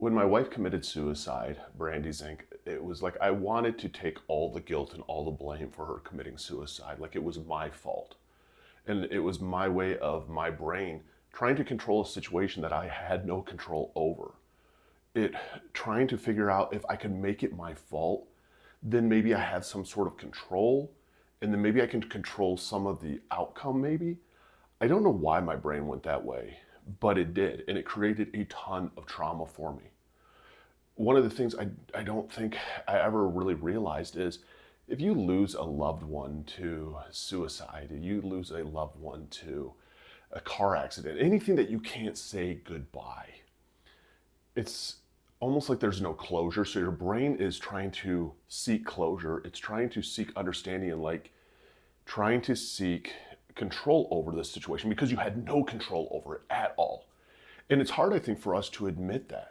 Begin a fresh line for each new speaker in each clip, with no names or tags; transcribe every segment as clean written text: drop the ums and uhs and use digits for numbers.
When my wife committed suicide, Brandy Zink, it was like I wanted to take all the guilt and all the blame for her committing suicide. Like it was my fault. And it was my way of my brain trying to control a situation that I had no control over. It trying to figure out if I could make it my fault, then maybe I have some sort of control, and then maybe I can control some of the outcome, maybe. I don't know why my brain went that way, but it did, and it created a ton of trauma for me. One of the things I don't think I ever really realized is if you lose a loved one to suicide, you lose a loved one to a car accident, anything that you can't say goodbye, it's almost like there's no closure. So your brain is trying to seek closure. It's trying to seek understanding and like trying to seek control over the situation because you had no control over it at all. And it's hard, I think, for us to admit that.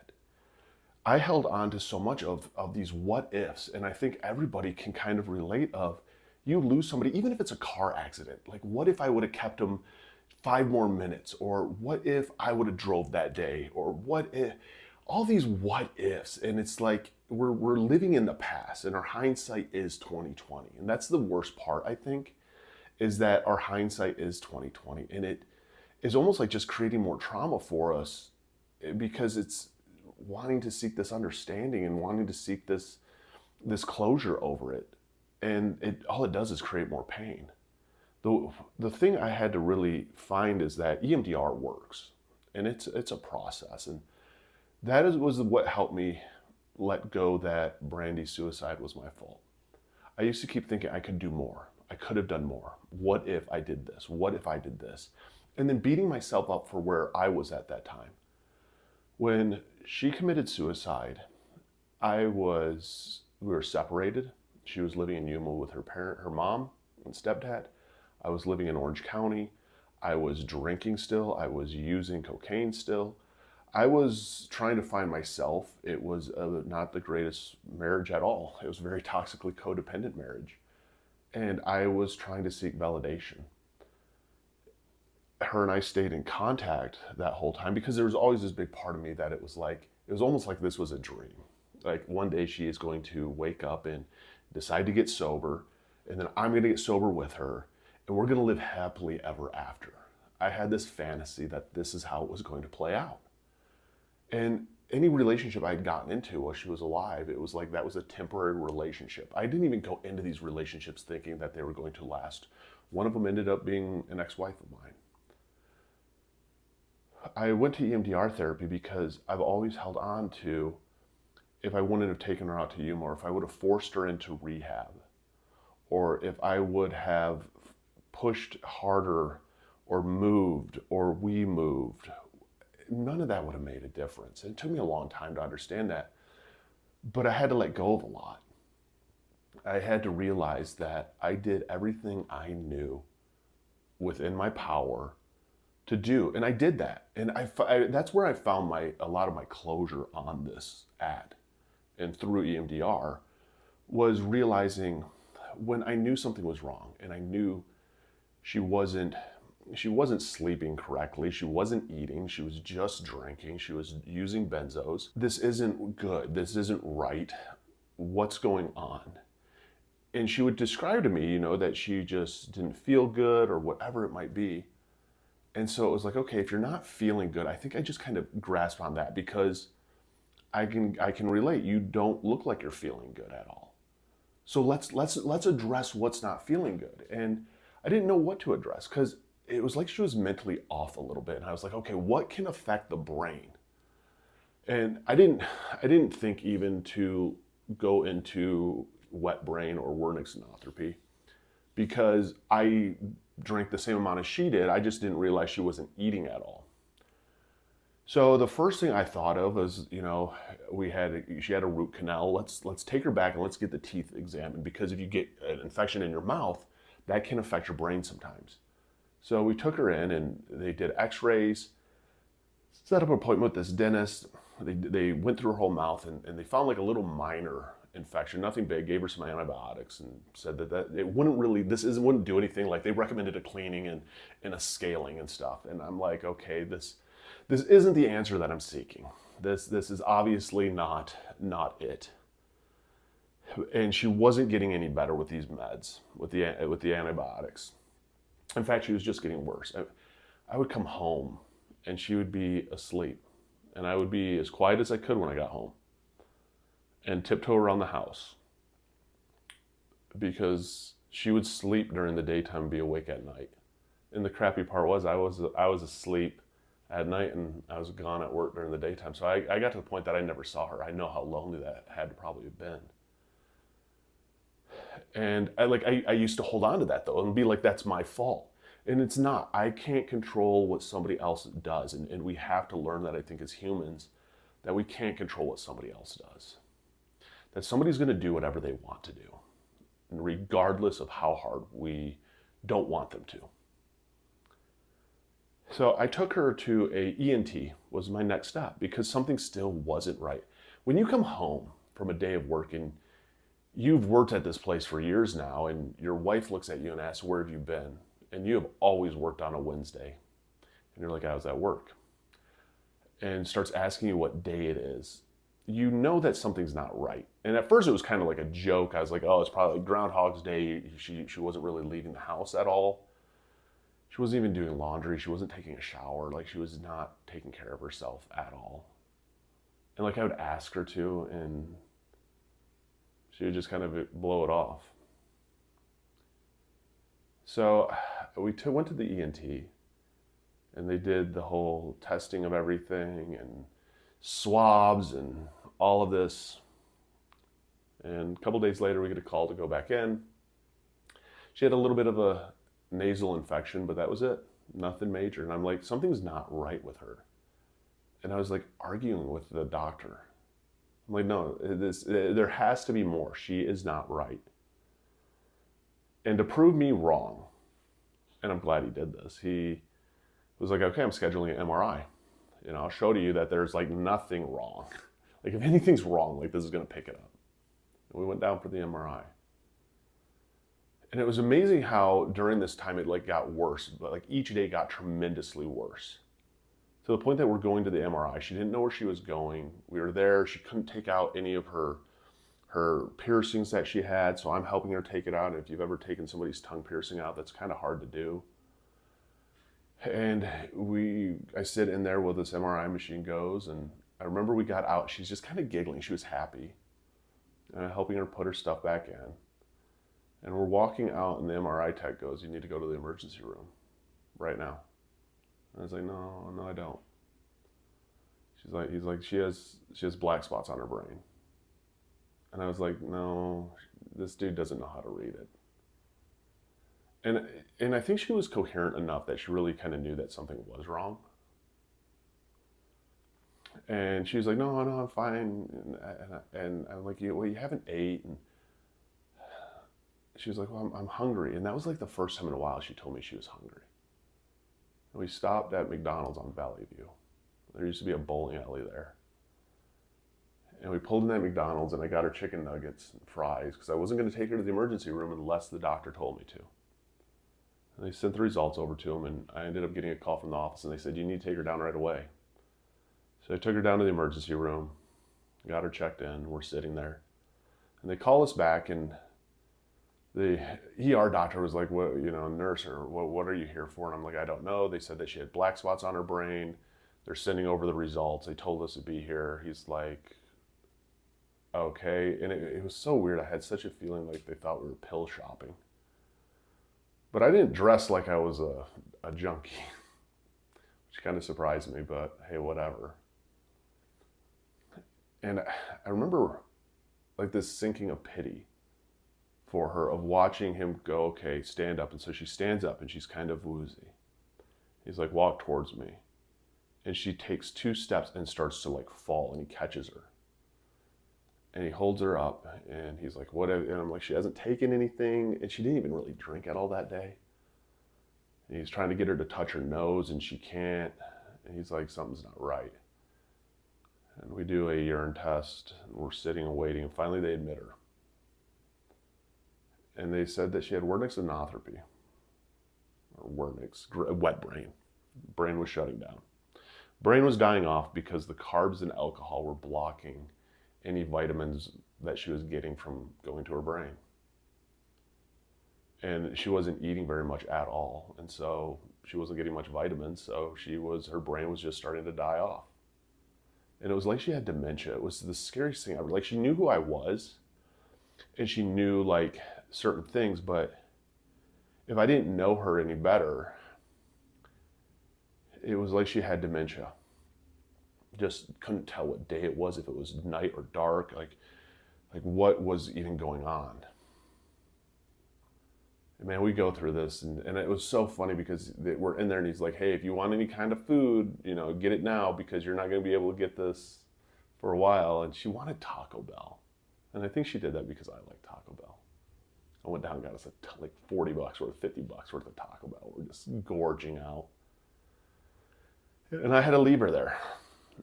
I held on to so much of these what ifs, and I think everybody can kind of relate of you lose somebody, even if it's a car accident. Like, what if I would have kept them 5 more minutes? Or what if I would have drove that day? Or what if, all these what ifs, and it's like we're living in the past, and our hindsight is 2020. And that's the worst part, I think, is that our hindsight is 2020, and it is almost like just creating more trauma for us because it's wanting to seek this understanding and wanting to seek this closure over it, and it all it does is create more pain. The thing I had to really find is that EMDR works, and it's a process, and was what helped me let go that Brandy's suicide was my fault. I used to keep thinking I could do more. I could have done more. What if I did this? What if I did this? And then beating myself up for where I was at that time. When she committed suicide, we were separated. She was living in Yuma with her mom and stepdad. I was living in Orange County. I was drinking still. I was using cocaine still. I was trying to find myself. It was not the greatest marriage at all. It was a very toxically codependent marriage. And I was trying to seek validation. Her and I stayed in contact that whole time because there was always this big part of me that it was almost like this was a dream. Like one day she is going to wake up and decide to get sober, and then I'm going to get sober with her, and we're going to live happily ever after. I had this fantasy that this is how it was going to play out. And any relationship I had gotten into while she was alive, it was like that was a temporary relationship. I didn't even go into these relationships thinking that they were going to last. One of them ended up being an ex-wife of mine. I went to EMDR therapy because I've always held on to if I wouldn't have taken her out to Yuma, or if I would have forced her into rehab, or if I would have pushed harder or moved or we moved, none of that would have made a difference. And it took me a long time to understand that, but I had to let go of a lot. I had to realize that I did everything I knew within my power to do, and I did that. And that's where I found a lot of my closure on this ad and through EMDR, was realizing when I knew something was wrong and I knew she wasn't sleeping correctly, she wasn't eating, she was just drinking, she was using benzos. This isn't good, this isn't right. What's going on? And she would describe to me, that she just didn't feel good or whatever it might be. And so it was like, okay, if you're not feeling good, I think I just kind of grasped on that because I can relate. You don't look like you're feeling good at all. So let's address what's not feeling good. And I didn't know what to address because it was like she was mentally off a little bit. And I was like, okay, what can affect the brain? And I didn't think even to go into wet brain or Wernicke's because I drank the same amount as she did. I just didn't realize she wasn't eating at all. So the first thing I thought of was, she had a root canal. Let's take her back and let's get the teeth examined, because if you get an infection in your mouth, that can affect your brain sometimes. So we took her in and they did x-rays, set up an appointment with this dentist. They went through her whole mouth and they found like a little minor infection, nothing big, gave her some antibiotics and said that it wouldn't do anything. Like they recommended a cleaning and a scaling and stuff. And I'm like, okay, this isn't the answer that I'm seeking. This is obviously not it. And she wasn't getting any better with these meds, with the antibiotics. In fact, she was just getting worse. I would come home and she would be asleep, and I would be as quiet as I could when I got home and tiptoe around the house, because she would sleep during the daytime and be awake at night. And the crappy part was I was asleep at night and I was gone at work during the daytime. So I got to the point that I never saw her. I know how lonely that had to probably have been. And I used to hold on to that though and be like, that's my fault. And it's not. I can't control what somebody else does. And we have to learn that, I think, as humans, that we can't control what somebody else does. That somebody's going to do whatever they want to do, and regardless of how hard we don't want them to. So I took her to a ENT, was my next step, because something still wasn't right. When you come home from a day of work and you've worked at this place for years now, and your wife looks at you and asks, where have you been? And you have always worked on a Wednesday. And you're like, I was at work. And starts asking you what day it is. You know that something's not right. And at first it was kind of like a joke. I was like, oh, it's probably like Groundhog's Day. She wasn't really leaving the house at all. She wasn't even doing laundry. She wasn't taking a shower. Like, she was not taking care of herself at all. And like, I would ask her to, and she would just kind of blow it off. So we went to the ENT, and they did the whole testing of everything and swabs and all of this. And a couple days later, we get a call to go back in. She had a little bit of a nasal infection, but that was it. Nothing major. And I'm like, something's not right with her. And I was like arguing with the doctor. I'm like, no, there has to be more. She is not right. And to prove me wrong, and I'm glad he did this, he was like, okay, I'm scheduling an MRI. You know, I'll show to you that there's like nothing wrong. Like, if anything's wrong, like, this is going to pick it up. And we went down for the MRI. And it was amazing how during this time it like got worse, but like each day got tremendously worse. To the point that we're going to the MRI. She didn't know where she was going. We were there. She couldn't take out any of her piercings that she had, so I'm helping her take it out. And if you've ever taken somebody's tongue piercing out, that's kind of hard to do. And I sit in there while this MRI machine goes, and I remember we got out. She's just kind of giggling. She was happy. And I'm helping her put her stuff back in. And we're walking out, and the MRI tech goes, you need to go to the emergency room right now. And I was like, no, I don't. He's like, she has black spots on her brain. And I was like, no, this dude doesn't know how to read it. And I think she was coherent enough that she really kind of knew that something was wrong. And she was like, no, I'm fine. And I'm like, well, you haven't ate. And she was like, well, I'm hungry. And that was like the first time in a while she told me she was hungry. And we stopped at McDonald's on Valley View. There used to be a bowling alley there. And we pulled in that McDonald's, and I got her chicken nuggets and fries because I wasn't going to take her to the emergency room unless the doctor told me to. And they sent the results over to him, and I ended up getting a call from the office, and they said, you need to take her down right away. So I took her down to the emergency room, got her checked in. We're sitting there. And they call us back, and the ER doctor was like, what, nurse, or what are you here for? And I'm like, I don't know. They said that she had black spots on her brain. They're sending over the results. They told us to be here. He's like, okay. And it was so weird. I had such a feeling like they thought we were pill shopping. But I didn't dress like I was a junkie, which kind of surprised me, but hey, whatever. And I remember like this sinking of pity for her, of watching him go, okay, stand up. And so she stands up and she's kind of woozy. He's like, walk towards me. And she takes 2 steps and starts to like fall, and he catches her. And he holds her up, and he's like, what? And I'm like, she hasn't taken anything, and she didn't even really drink at all that day. And he's trying to get her to touch her nose, and she can't. And he's like, something's not right. And we do a urine test, and we're sitting and waiting, and finally they admit her. And they said that she had Wernicke's anotropy, or Wernicke's, wet brain. Brain was shutting down. Brain was dying off because the carbs and alcohol were blocking any vitamins that she was getting from going to her brain. And she wasn't eating very much at all. And so she wasn't getting much vitamins. So her brain was just starting to die off. And it was like she had dementia. It was the scariest thing ever. Like, she knew who I was and she knew like certain things, but if I didn't know her any better, it was like she had dementia. Just couldn't tell what day it was, if it was night or dark, like what was even going on. And man, we go through this, and it was so funny because we're in there and he's like, hey, if you want any kind of food, get it now because you're not going to be able to get this for a while. And she wanted Taco Bell. And I think she did that because I like Taco Bell. I went down and got us like $40 worth, $50 worth of Taco Bell. We're just gorging out. And I had to leave her there.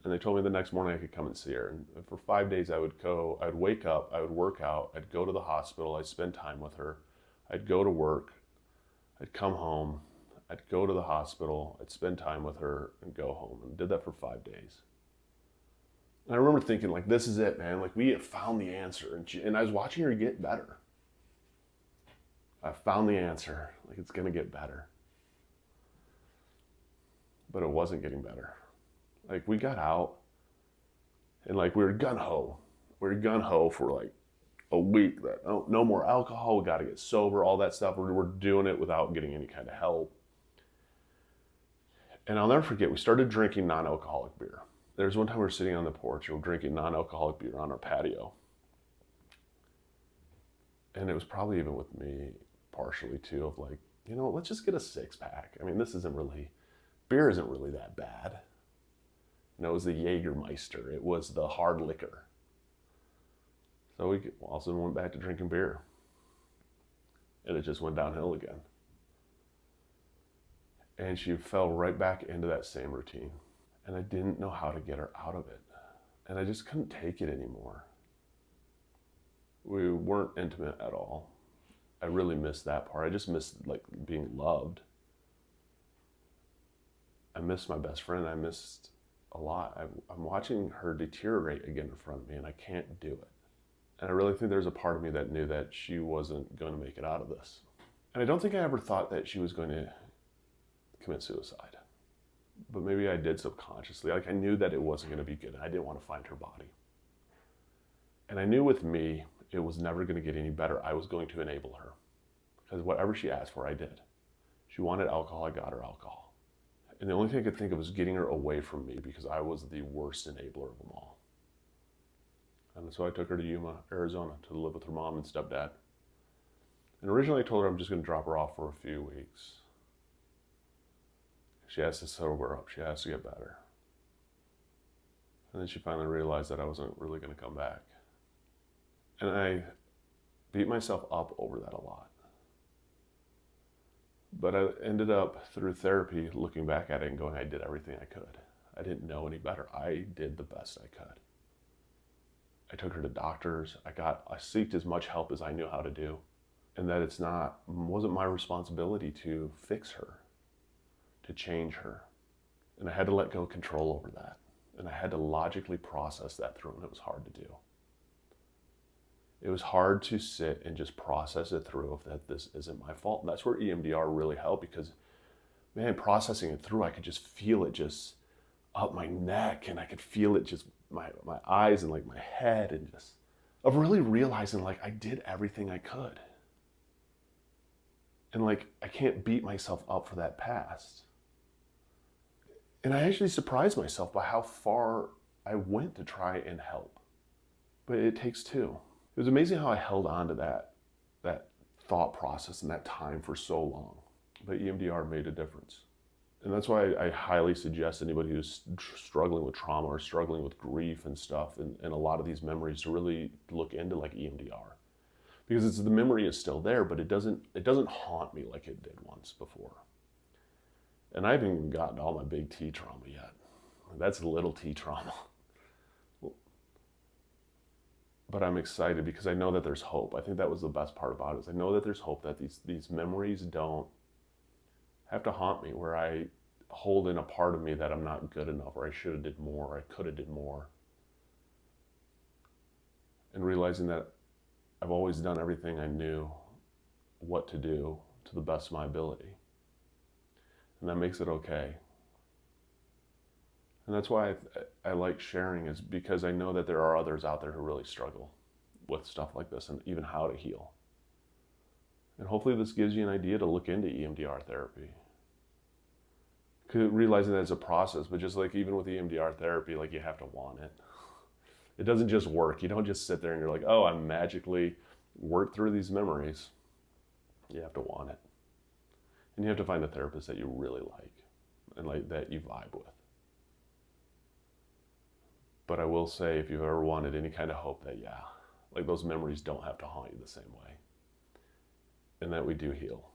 And they told me the next morning I could come and see her. And for 5 days I would wake up, I would work out, I'd go to the hospital, I'd spend time with her, I'd go to work, I'd come home, I'd go to the hospital, I'd spend time with her and go home. And did that for 5 days. And I remember thinking, like, this is it, man. Like, we have found the answer. And I was watching her get better. I found the answer. Like, it's going to get better. But it wasn't getting better. Like, we got out and like we were gung-ho. We were gung-ho for like a week that no more alcohol. We got to get sober, all that stuff. We're doing it without getting any kind of help. And I'll never forget, we started drinking non-alcoholic beer. There's one time we were sitting on the porch and we're drinking non-alcoholic beer on our patio. And it was probably even with me partially too, of like, let's just get a 6-pack. I mean, beer isn't really that bad. It was the Jägermeister. It was the hard liquor. So we also went back to drinking beer. And it just went downhill again. And she fell right back into that same routine. And I didn't know how to get her out of it. And I just couldn't take it anymore. We weren't intimate at all. I really missed that part. I just missed like being loved. I missed my best friend. I missed a lot. I'm watching her deteriorate again in front of me, and I can't do it. And I really think there's a part of me that knew that she wasn't going to make it out of this. And I don't think I ever thought that she was going to commit suicide. But maybe I did subconsciously. Like, I knew that it wasn't going to be good, and I didn't want to find her body. And I knew with me, it was never going to get any better. I was going to enable her. Because whatever she asked for, I did. She wanted alcohol, I got her alcohol. And the only thing I could think of was getting her away from me because I was the worst enabler of them all. And so I took her to Yuma, Arizona to live with her mom and stepdad. And originally I told her I'm just going to drop her off for a few weeks. She has to sober up. She has to get better. And then she finally realized that I wasn't really going to come back. And I beat myself up over that a lot. But I ended up, through therapy, looking back at it and going, I did everything I could. I didn't know any better. I did the best I could. I took her to doctors. I sought as much help as I knew how to do. And that wasn't my responsibility to fix her, to change her. And I had to let go of control over that. And I had to logically process that through, and it was hard to do. It was hard to sit and just process it through that this isn't my fault. And that's where EMDR really helped because, man, processing it through, I could just feel it just up my neck, and I could feel it just my eyes and like my head, and just of really realizing like I did everything I could. And like, I can't beat myself up for that past. And I actually surprised myself by how far I went to try and help. But it takes two. It was amazing how I held on to that thought process and that time for so long. But EMDR made a difference. And that's why I highly suggest anybody who's struggling with trauma or struggling with grief and stuff and a lot of these memories to really look into like EMDR. Because the memory is still there, but it doesn't haunt me like it did once before. And I haven't even gotten all my big T trauma yet. That's little T trauma. But I'm excited because I know that there's hope. I think that was the best part about it, is I know that there's hope that these memories don't have to haunt me, where I hold in a part of me that I'm not good enough, or I should have did more, or I could have did more. And realizing that I've always done everything I knew what to do to the best of my ability. And that makes it okay. And that's why I like sharing, is because I know that there are others out there who really struggle with stuff like this and even how to heal. And hopefully this gives you an idea to look into EMDR therapy. Realizing that it's a process, but just like even with EMDR therapy, like you have to want it. It doesn't just work. You don't just sit there and you're like, oh, I'm magically work through these memories. You have to want it. And you have to find a therapist that you really like and like that you vibe with. But I will say, if you've ever wanted any kind of hope that, yeah, like those memories don't have to haunt you the same way, and that we do heal.